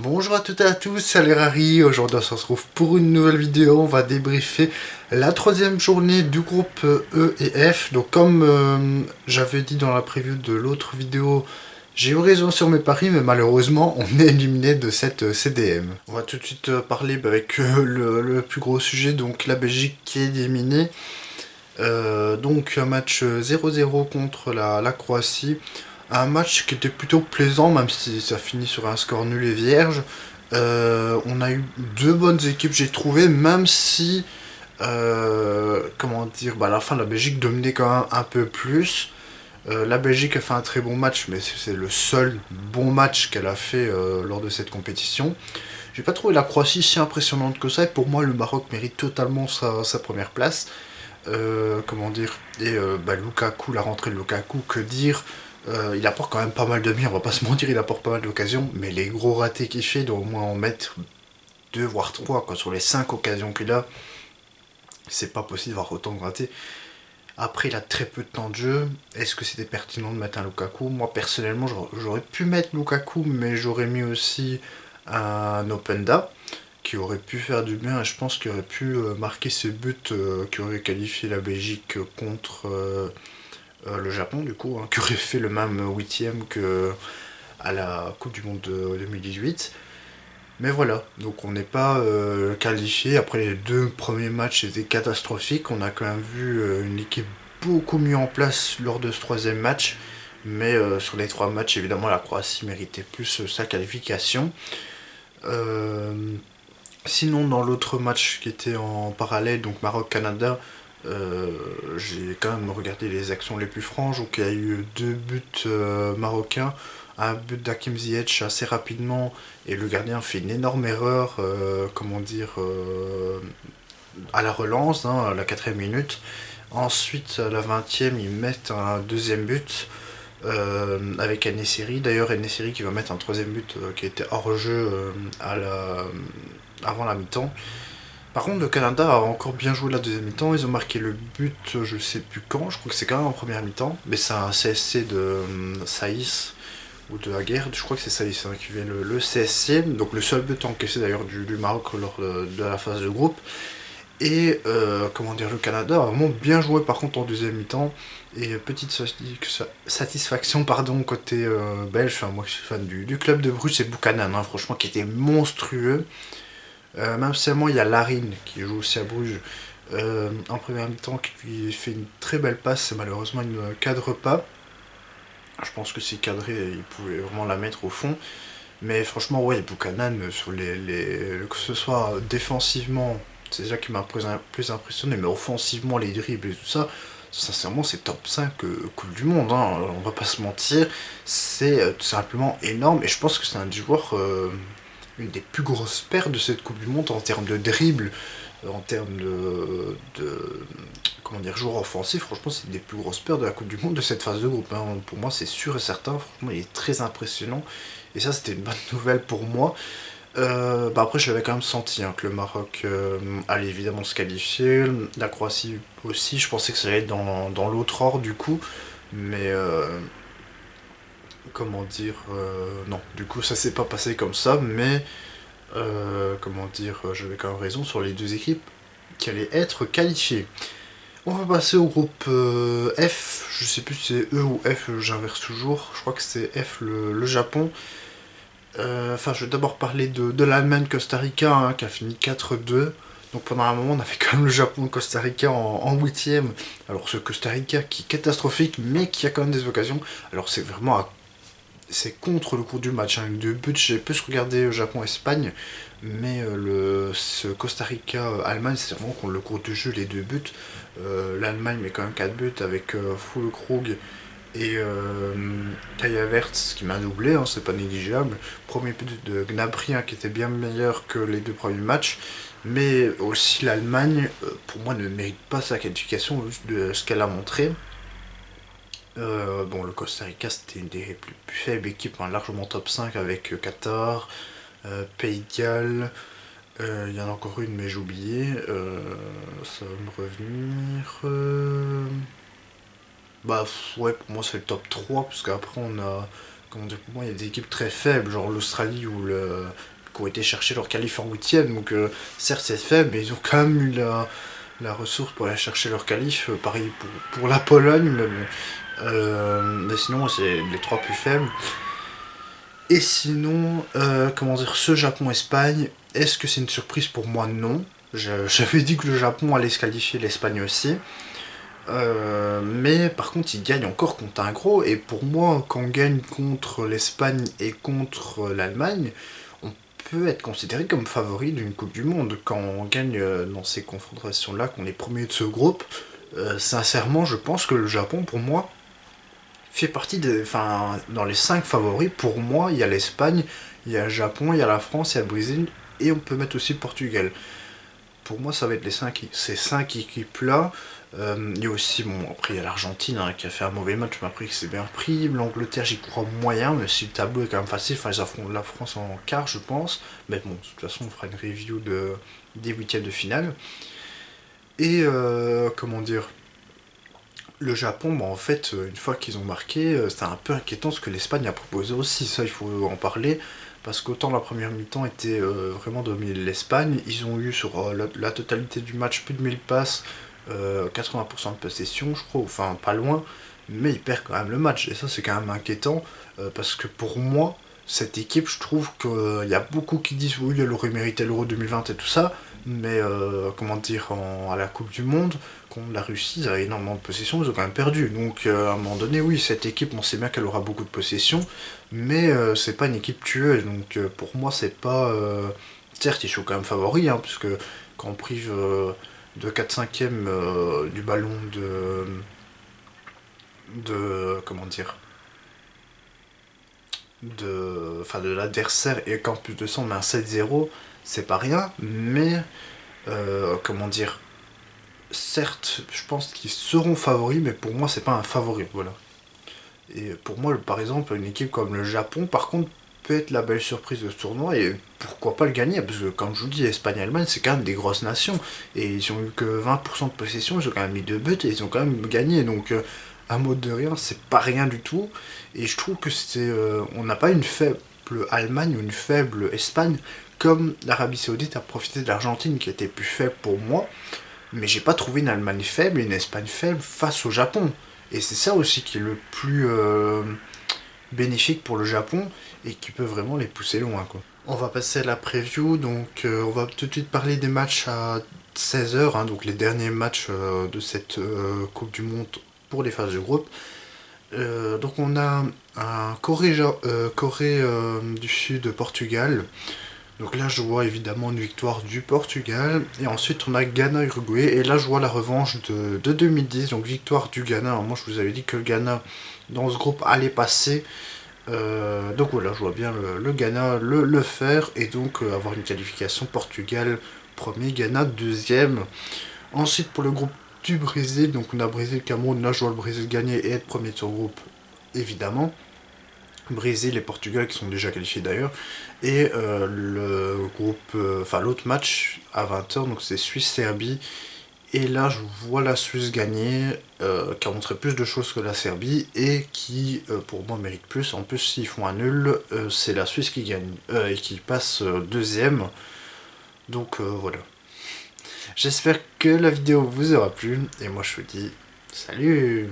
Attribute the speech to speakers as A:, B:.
A: Bonjour à toutes et à tous, c'est Rari. Aujourd'hui on se retrouve pour une nouvelle vidéo. On va débriefer la troisième journée du groupe E et F. Donc comme j'avais dit dans la preview de l'autre vidéo, j'ai eu raison sur mes paris, mais malheureusement on est éliminé de cette CDM. On va tout de suite parler avec le plus gros sujet, donc la Belgique qui est éliminée. Donc un match 0-0 contre la Croatie. Un match qui était plutôt plaisant, même si ça finit sur un score nul et vierge. On a eu deux bonnes équipes, j'ai trouvé, même si, comment dire, à la fin la Belgique dominait quand même un peu plus. La Belgique a fait un très bon match, mais c'est le seul bon match qu'elle a fait lors de cette compétition. J'ai pas trouvé la Croatie si impressionnante que ça, et pour moi le Maroc mérite totalement sa première place. Comment dire, et Lukaku, la rentrée de Lukaku, que dire, il apporte quand même pas mal de bien, on va pas se mentir, il apporte pas mal d'occasions, mais les gros ratés qu'il fait, il doit au moins en mettre 2 voire 3 quoi, sur les 5 occasions qu'il a. C'est pas possible d'avoir autant de ratés. Après, il a très peu de temps de jeu. Est-ce que c'était pertinent de mettre un Lukaku? Moi, personnellement, j'aurais pu mettre Lukaku, mais j'aurais mis aussi un Openda qui aurait pu faire du bien et je pense qu'il aurait pu marquer ce but qui aurait qualifié la Belgique contre le Japon, du coup, hein, qui aurait fait le même huitième que à la Coupe du Monde de 2018. Mais voilà, donc on n'est pas qualifié. Après les deux premiers matchs étaient catastrophiques. On a quand même vu une équipe beaucoup mieux en place lors de ce troisième match. Mais sur les trois matchs, évidemment, la Croatie méritait plus sa qualification. Euh, Sinon, dans l'autre match qui était en parallèle, donc Maroc-Canada, j'ai quand même regardé les actions les plus franches. Donc il y a eu deux buts marocains, un but d'Hakim Ziyech assez rapidement, et le gardien fait une énorme erreur, comment dire, à la relance, hein, à la 4e minute. Ensuite, à la 20e, ils mettent un deuxième but avec Enesiri. D'ailleurs, Enesiri qui va mettre un troisième but qui était hors jeu avant la mi-temps. Par contre, le Canada a encore bien joué la deuxième mi-temps. Ils ont marqué le but, je sais plus quand. Je crois que c'est quand même en première mi-temps. Mais c'est un CSC de Saïs ou de Aguerd. Je crois que c'est Saïs hein, qui vient le CSC. Donc le seul but encaissé d'ailleurs du Maroc lors de la phase de groupe. Et comment dire, le Canada a vraiment bien joué par contre en deuxième mi-temps. Et petite satisfaction pardon côté belge. Enfin, moi je suis fan du club de Bruges, c'est Buchanan, hein, franchement, qui était monstrueux. Même seulement il y a Larine qui joue aussi à Bruges en première mi-temps qui lui fait une très belle passe et malheureusement il ne cadre pas. Je pense que c'est cadré, il pouvait vraiment la mettre au fond. Mais franchement, ouais, Buchanan, sur que ce soit défensivement, c'est déjà qui m'a plus impressionné, mais offensivement, les dribbles et tout ça, sincèrement, c'est top 5 Coupe du Monde, hein, on va pas se mentir. C'est tout simplement énorme, et je pense que c'est un des joueurs, une des plus grosses pertes de cette Coupe du Monde en termes de dribble, en termes comment dire, joueur offensif. Franchement, c'est une des plus grosses pertes de la Coupe du Monde de cette phase de groupe, hein. Pour moi, c'est sûr et certain. Franchement, il est très impressionnant. Et ça, c'était une bonne nouvelle pour moi. Après, j'avais quand même senti hein, que le Maroc allait évidemment se qualifier. La Croatie aussi. Je pensais que ça allait être dans l'autre ordre du coup. Mais comment dire, non, du coup ça s'est pas passé comme ça, mais comment dire, j'avais quand même raison sur les deux équipes qui allaient être qualifiées. On va passer au groupe F, je sais plus si c'est E ou F, j'inverse toujours, je crois que c'est F le Japon. Enfin, je vais d'abord parler de l'Allemagne-Costa Rica hein, qui a fini 4-2. Donc pendant un moment, on avait quand même le Japon-Costa Rica en 8ème. Alors ce Costa Rica qui est catastrophique, mais qui a quand même des occasions. Alors c'est vraiment c'est contre le cours du match. Hein. De but, j'ai plus regardé Japon-Espagne, mais ce Costa Rica-Allemagne, c'est vraiment contre le cours du jeu, les deux buts. L'Allemagne met quand même 4 buts avec Füllkrug et Kai Havertz qui m'a doublé, hein, c'est pas négligeable. Premier but de Gnabry hein, qui était bien meilleur que les deux premiers matchs. Mais aussi l'Allemagne, pour moi, ne mérite pas sa qualification juste de ce qu'elle a montré. Bon, le Costa Rica, c'était une des plus faibles équipes, hein, largement top 5 avec Qatar, Pays de Galles. Il y en a encore une, mais j'ai oublié. Ça va me revenir. Bah, ouais, pour moi, c'est le top 3, parce qu'après, on a comment dire, pour moi, il y a des équipes très faibles, genre l'Australie qui ont été chercher leur qualif en huitième. Donc certes c'est faible, mais ils ont quand même eu la ressource pour aller chercher leur qualif. Pareil pour la Pologne, mais bon. Mais sinon, c'est les trois plus faibles. Et sinon, comment dire, ce Japon-Espagne, est-ce que c'est une surprise pour moi? Non. J'avais dit que le Japon allait se qualifier, l'Espagne aussi. Mais par contre, ils gagnent encore contre un gros. Et pour moi, quand on gagne contre l'Espagne et contre l'Allemagne, on peut être considéré comme favori d'une Coupe du Monde. Quand on gagne dans ces confrontations-là, qu'on est premier de ce groupe, sincèrement, je pense que le Japon, pour moi, fait partie des. Enfin, dans les 5 favoris, pour moi, il y a l'Espagne, il y a le Japon, il y a la France, il y a le Brésil, et on peut mettre aussi le Portugal. Pour moi, ça va être ces 5 équipes-là. Il y a aussi, bon, après, il y a l'Argentine hein, qui a fait un mauvais match, mais après, qui s'est bien pris. L'Angleterre, j'y crois moyen, mais si le tableau est quand même facile, enfin, ils affrontent la France en quart, je pense. Mais bon, de toute façon, on fera une review des huitièmes de finale. Et, comment dire. Le Japon, bah en fait, une fois qu'ils ont marqué, c'était un peu inquiétant ce que l'Espagne a proposé aussi, ça il faut en parler, parce qu'autant la première mi-temps était vraiment dominée de l'Espagne, ils ont eu sur la totalité du match plus de 1000 passes, 80% de possession je crois, enfin pas loin, mais ils perdent quand même le match, et ça c'est quand même inquiétant, parce que pour moi, cette équipe, je trouve qu'il y a beaucoup qui disent oui, elle aurait mérité l'Euro 2020 et tout ça, mais comment dire, à la Coupe du Monde, contre la Russie, ils avaient énormément de possession, ils ont quand même perdu. Donc à un moment donné, oui, cette équipe, on sait bien qu'elle aura beaucoup de possession, mais c'est pas une équipe tueuse. Donc pour moi, c'est pas. Certes, ils sont quand même favoris, hein, puisque quand on prive de 4/5 du ballon comment dire, de l'adversaire et qu'en plus de ça, on met un 7-0, c'est pas rien, mais comment dire, certes, je pense qu'ils seront favoris, mais pour moi, c'est pas un favori, voilà. Et pour moi, par exemple, une équipe comme le Japon, par contre, peut être la belle surprise de ce tournoi, et pourquoi pas le gagner, parce que comme je vous dis, Espagne et Allemagne, c'est quand même des grosses nations, et ils ont eu que 20% de possession, ils ont quand même mis 2 buts, et ils ont quand même gagné, donc un mot de rien, c'est pas rien du tout, et je trouve que on n'a pas une faible Allemagne ou une faible Espagne, comme l'Arabie Saoudite a profité de l'Argentine, qui était plus faible pour moi, mais j'ai pas trouvé une Allemagne faible et une Espagne faible face au Japon. Et c'est ça aussi qui est le plus bénéfique pour le Japon et qui peut vraiment les pousser loin, quoi. On va passer à la preview, donc on va tout de suite parler des matchs à 16h, hein, donc les derniers matchs de cette Coupe du Monde pour les phases de groupe. Donc on a un Corée du Sud Portugal. Donc là, je vois évidemment une victoire du Portugal. Et ensuite, on a Ghana-Uruguay. Et là, je vois la revanche de 2010. Donc victoire du Ghana. Alors, moi, je vous avais dit que le Ghana, dans ce groupe, allait passer. Donc voilà, je vois bien le Ghana le faire. Et donc avoir une qualification Portugal premier, Ghana deuxième. Ensuite, pour le groupe du Brésil. Donc on a Brésil-Cameroun. Là, je vois le Brésil gagner et être premier de son groupe, évidemment. Brésil et Portugal qui sont déjà qualifiés d'ailleurs, et le groupe, l'autre match à 20h, donc c'est Suisse-Serbie, et là je vois la Suisse gagner, qui a montré plus de choses que la Serbie, et qui pour moi mérite plus. En plus, s'ils font un nul, c'est la Suisse qui gagne, et qui passe deuxième, donc voilà. J'espère que la vidéo vous aura plu, et moi je vous dis salut.